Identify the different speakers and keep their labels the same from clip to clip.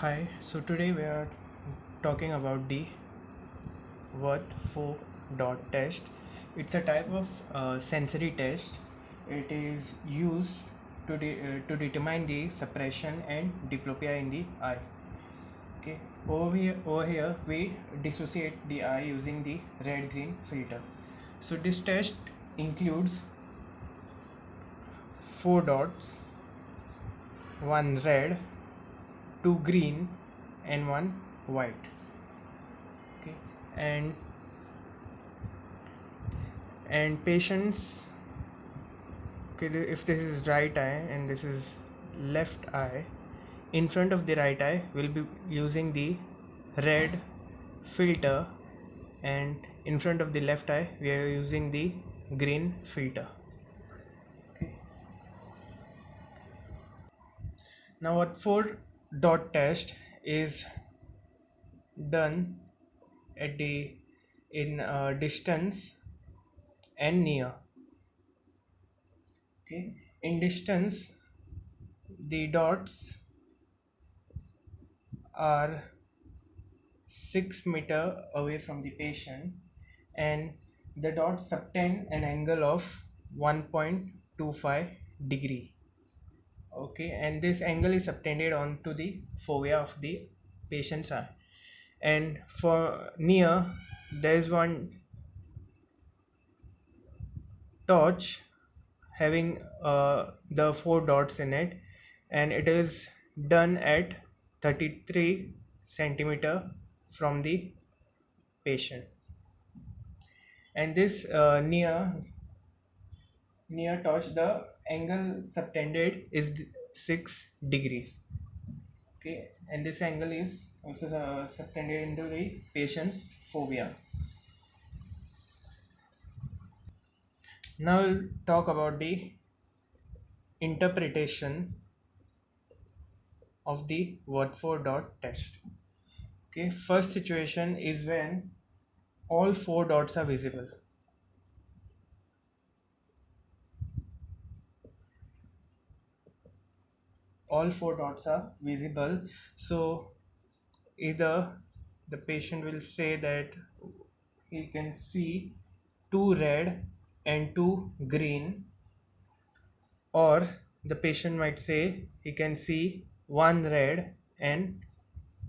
Speaker 1: Hi, so today we are talking about the worth 4 dot test. It's a type of sensory test. It is used to determine the suppression and diplopia in the eye. Okay, over here we dissociate the eye using the red green filter. So this test includes 4 dots, one red, two green, and one white. Okay, and patients, okay, if this is right eye and this is left eye, in front of the right eye we'll be using the red filter, and in front of the left eye we are using the green filter. Okay, now what 4 dot test is done at the in distance and near. Okay, in distance the dots are 6 meter away from the patient, and the dots subtend an angle of 1.25 degree. Okay, and this angle is subtended onto the fovea of the patient's eye. And for near, there is one torch having the 4 dots in it, and it is done at 33 centimeter from the patient. And this near torch, the angle subtended is 6 degrees. Okay, and this angle is also subtended into the patient's fovea. Now we'll talk about the interpretation of the word 4 dot test. Okay, first situation is when all 4 dots are visible. All 4 dots are visible. So either the patient will say that he can see 2 red and 2 green, or the patient might say he can see 1 red and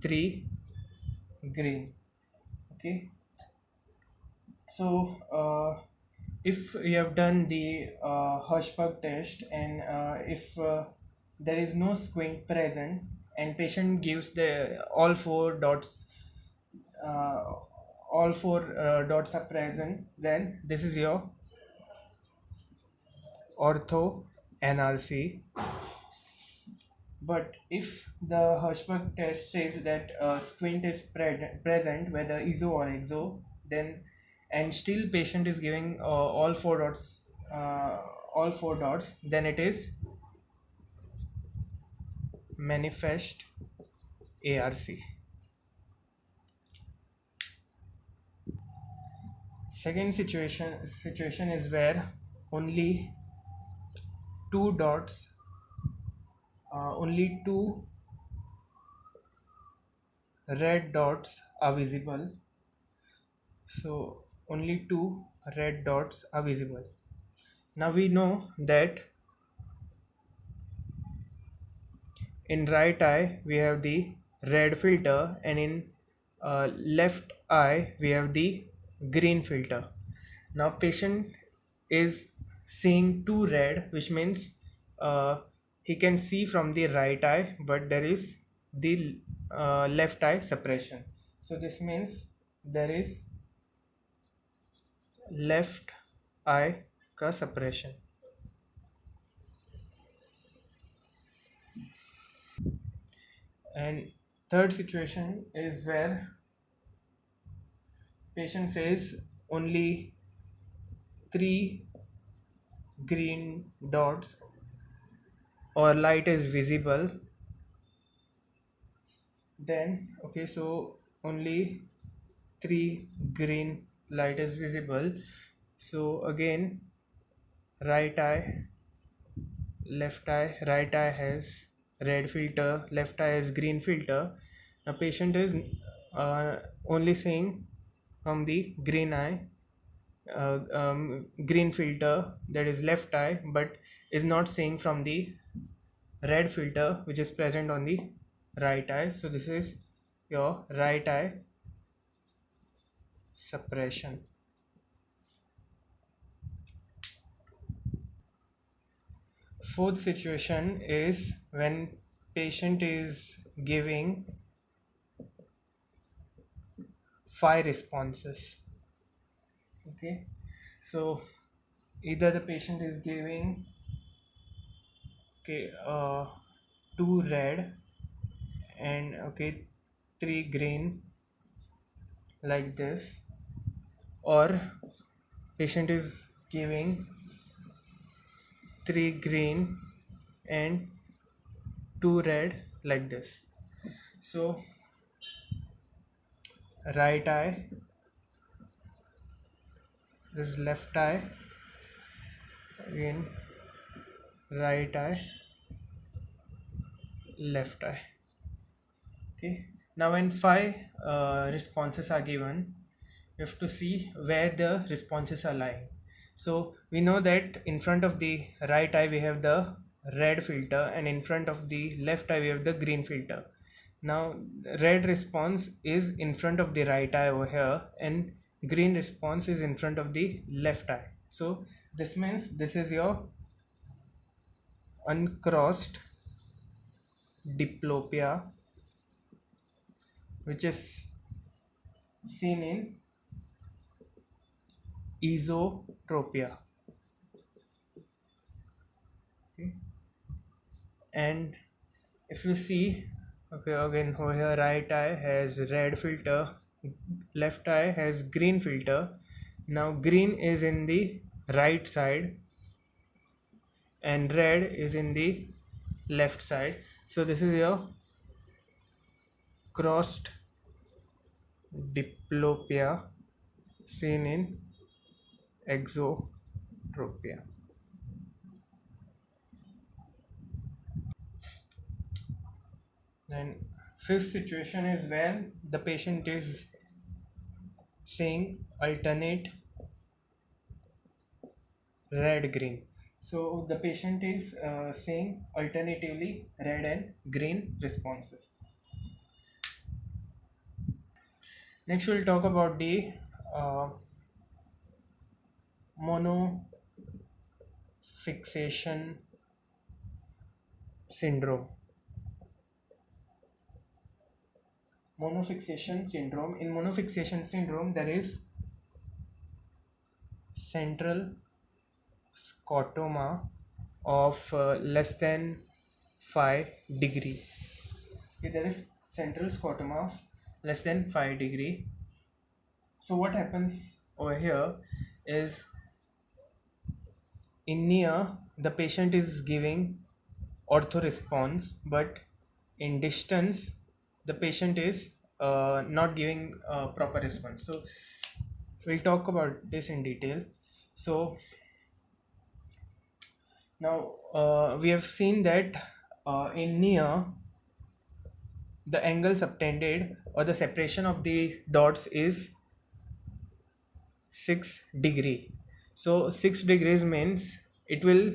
Speaker 1: 3 green. Okay, so if you have done the Hirschberg test, and if there is no squint present and patient gives the uh, all four dots are present, then this is your ortho NRC. But if the Hirschberg test says that squint is present, whether iso or exo, then and still patient is giving all 4 dots, then it is manifest ARC. Second situation is where only two dots, only two red dots are visible. So only two red dots are visible. Now we know that in right eye we have the red filter, and in left eye we have the green filter. Now patient is seeing 2 red, which means he can see from the right eye, but there is the left eye suppression. So this means there is left eye ka suppression. And third situation is where patient says only 3 green dots or light is visible. Then okay, so only 3 green light is visible. So again, right eye, left eye, right eye has red filter, left eye has green filter. Now patient is only seeing from the green eye, green filter, that is left eye, but is not seeing from the red filter which is present on the right eye. So this is your right eye suppression. Fourth situation is when patient is giving five responses. Okay, so either the patient is giving, okay, two red and okay, three green, like this, or patient is giving three green and two red, like this. So right eye, this is left eye, again right eye, left eye. Okay, now when five responses are given, you have to see where the responses are lying. So we know that in front of the right eye we have the red filter, and in front of the left eye we have the green filter. Now red response is in front of the right eye over here, and green response is in front of the left eye. So this means this is your uncrossed diplopia, which is seen in esotropia. Okay. And if you see, okay, again over here right eye has red filter, left eye has green filter. Now green is in the right side and red is in the left side. So this is your crossed diplopia seen in exotropia. Then fifth situation is where the patient is seeing alternate red green. So the patient is seeing alternatively red and green responses. Next we'll talk about the uh, monofixation syndrome. Monofixation syndrome. In monofixation syndrome, there is central scotoma of less than 5 degree. Okay, there is central scotoma of less than 5 degree. So what happens over here is, in near the patient is giving ortho response, but in distance the patient is not giving proper response. So we'll talk about this in detail. So now we have seen that in near the angle subtended or the separation of the dots is 6 degree. So 6 degrees means it will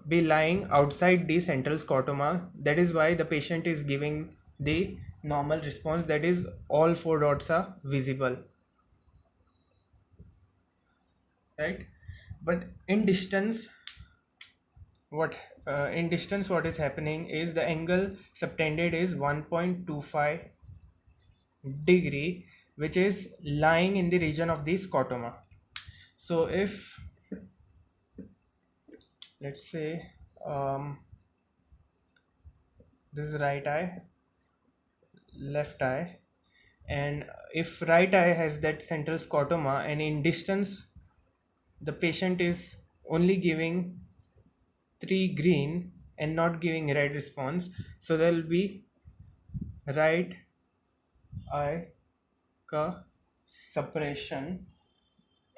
Speaker 1: be lying outside the central scotoma. That is why the patient is giving the normal response, that is all 4 dots are visible, right? But in distance, what what is happening is the angle subtended is 1.25 degree, which is lying in the region of the scotoma. So if, let's say, this is right eye, left eye, and if right eye has that central scotoma and in distance the patient is only giving 3 green and not giving red response, so there will be right eye ka suppression,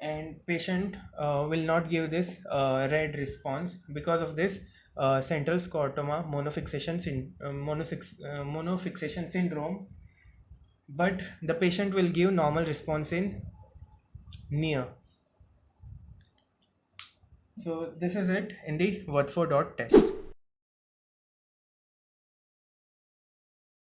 Speaker 1: and patient will not give this red response. Because of this, central scotoma monofixation syndrome, but the patient will give normal response in near. So this is it in the Word for dot test.